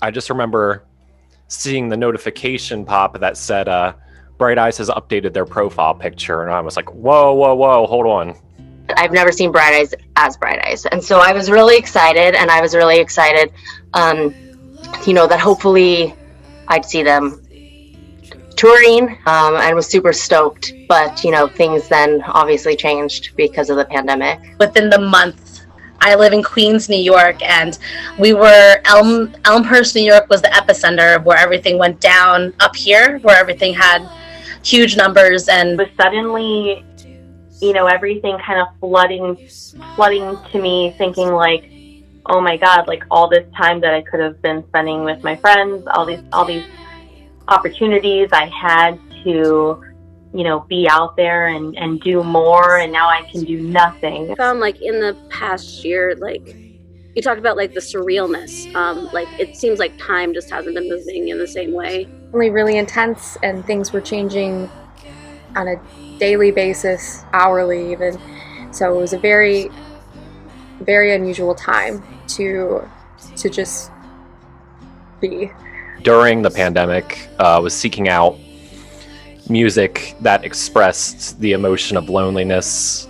I just remember seeing the notification pop that said, Bright Eyes has updated their profile picture. And I was like, whoa, whoa, whoa, hold on. I've never seen Bright Eyes as Bright Eyes. And so I was really excited, and I was really excited, that hopefully I'd see them touring, and was super stoked. But, things then obviously changed because of the pandemic. Within the month, I live in Queens, New York, and we were, Elmhurst, New York was the epicenter of where everything went down. Up here, where everything had huge numbers, and was suddenly, everything kind of flooding to me, thinking like, oh my God, like all this time that I could have been spending with my friends, all these opportunities I had to, be out there and do more, and now I can do nothing. I found like in the past year, like you talked about like the surrealness, like it seems like time just hasn't been moving in the same way. Really intense, and things were changing on a daily basis, hourly even. So it was a very, very unusual time to just be. During the pandemic, was seeking out music that expressed the emotion of loneliness.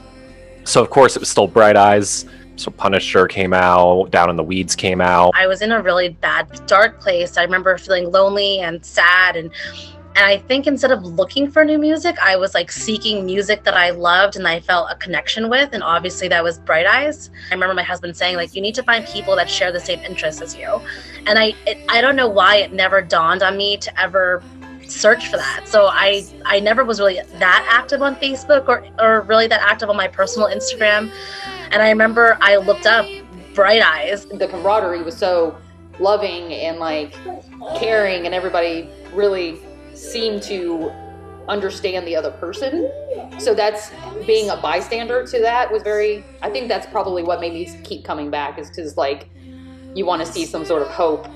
So of course it was still Bright Eyes. So Punisher came out, Down in the Weeds came out. I was in a really bad, dark place. I remember feeling lonely and sad, and I think instead of looking for new music, I was like seeking music that I loved and I felt a connection with, and obviously that was Bright Eyes. I remember my husband saying, like, you need to find people that share the same interests as you. And I don't know why it never dawned on me to ever search for that. So I never was really that active on Facebook or really that active on my personal Instagram. And I remember I looked up Bright Eyes. The camaraderie was so loving and like caring, and everybody really seemed to understand the other person. So that's, being a bystander to that was I think that's probably what made me keep coming back, is because like you want to see some sort of hope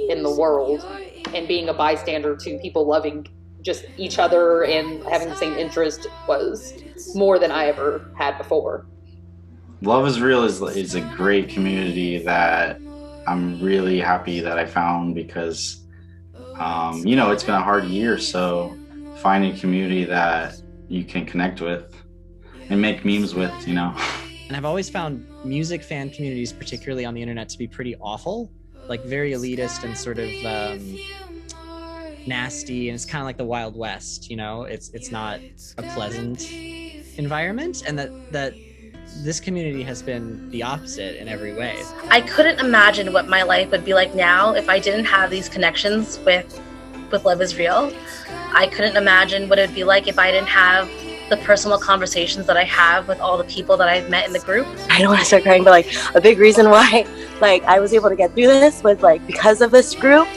in the world, and being a bystander to people loving just each other and having the same interest was more than I ever had before. Love is Real is a great community that I'm really happy that I found, because it's been a hard year, so finding a community that you can connect with and make memes with, And I've always found music fan communities, particularly on the internet, to be pretty awful, like very elitist and sort of nasty, and it's kind of like the Wild West, it's not a pleasant environment, and that this community has been the opposite in every way. I couldn't imagine what my life would be like now if I didn't have these connections with Love is Real. I couldn't imagine what it would be like if I didn't have the personal conversations that I have with all the people that I've met in the group. I don't want to start crying, but like a big reason why I was able to get through this was because of this group.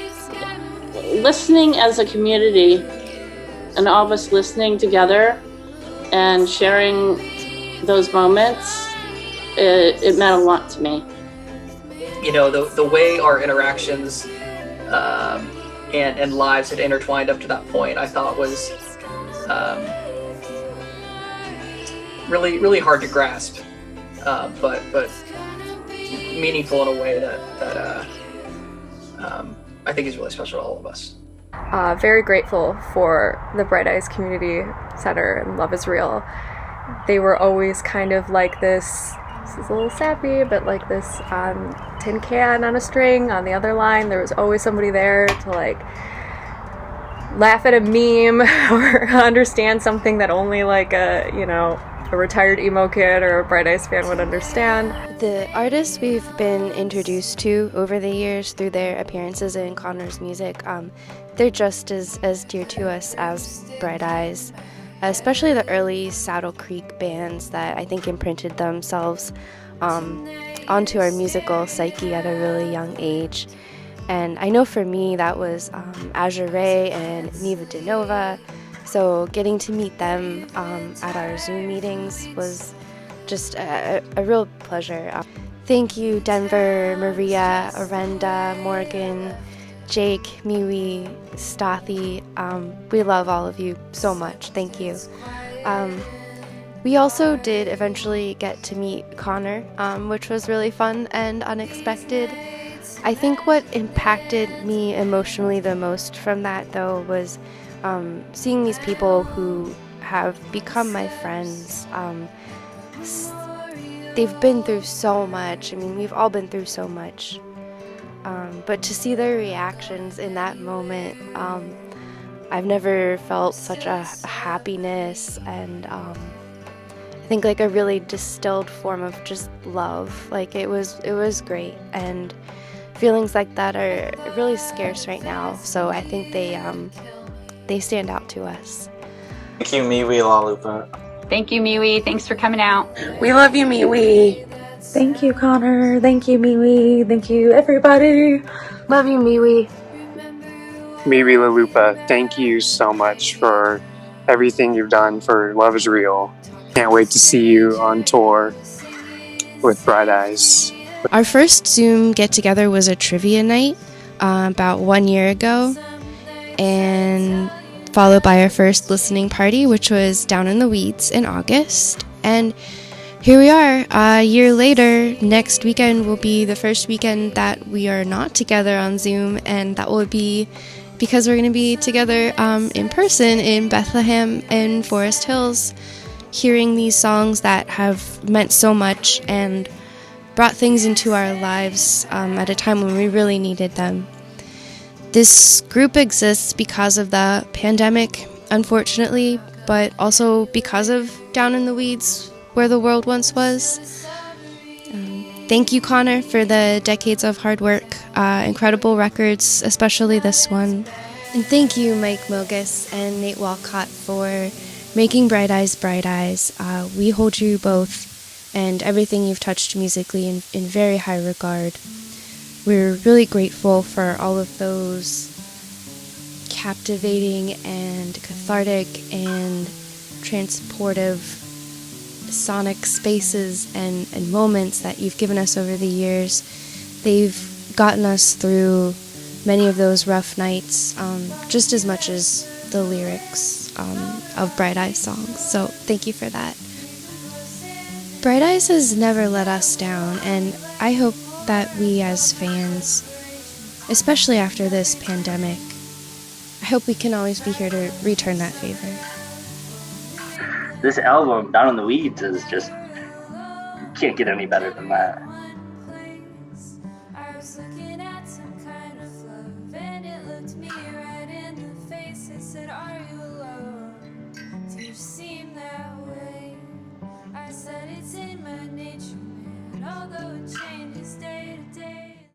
Listening as a community, and all of us listening together and sharing those moments, it meant a lot to me. The way our interactions and lives had intertwined up to that point, I thought was really, really hard to grasp, but meaningful in a way that I think is really special to all of us. Very grateful for the Bright Eyes Community Center and Love is Real. They were always kind of like this is a little sappy, but like this tin can on a string on the other line. There was always somebody there to laugh at a meme or understand something that only a retired emo kid or a Bright Eyes fan would understand. The artists we've been introduced to over the years through their appearances in Connor's music, they're just as dear to us as Bright Eyes. Especially the early Saddle Creek bands that I think imprinted themselves onto our musical psyche at a really young age. And I know for me that was Azure Ray and Neva Dinova. So getting to meet them at our Zoom meetings was just a real pleasure. Thank you, Denver, Maria, Arenda, Morgan, Jake, Miwi, Stathi. We love all of you so much. Thank you. We also did eventually get to meet Connor, which was really fun and unexpected. I think what impacted me emotionally the most from that, though, was seeing these people who have become my friends. They've been through so much. I mean, we've all been through so much. But to see their reactions in that moment, I've never felt such a happiness and I think like a really distilled form of just love. Like it was great, and feelings like that are really scarce right now. So I think they stand out to us. Thank you, Miwi Lalupa. Thank you, Miwi. Thanks for coming out. We love you, Miwi. Thank you, Connor. Thank you, Miwi. Thank you, everybody. Love you, Miwi. Miwi Lalupa, thank you so much for everything you've done for Love is Real. Can't wait to see you on tour with Bright Eyes. Our first Zoom get-together was a trivia night about 1 year ago, and followed by our first listening party, which was Down in the Weeds in August. And here we are, a year later. Next weekend will be the first weekend that we are not together on Zoom, and that will be because we're going to be together in person in Bethlehem and Forest Hills, hearing these songs that have meant so much and brought things into our lives at a time when we really needed them. This group exists because of the pandemic, unfortunately, but also because of Down in the Weeds, where the world once was. Thank you, Connor, for the decades of hard work, incredible records, especially this one. And thank you, Mike Mogus and Nate Walcott, for making Bright Eyes Bright Eyes. We hold you both and everything you've touched musically in very high regard. We're really grateful for all of those captivating and cathartic and transportive sonic spaces and moments that you've given us over the years. They've gotten us through many of those rough nights, just as much as the lyrics of Bright Eyes songs. So thank you for that. Bright Eyes has never let us down, and I hope that we as fans, especially after this pandemic, I hope we can always be here to return that favor. This album, Down in the Weeds, is just, you can't get any better than that. I said it's in my nature, man, although it changed.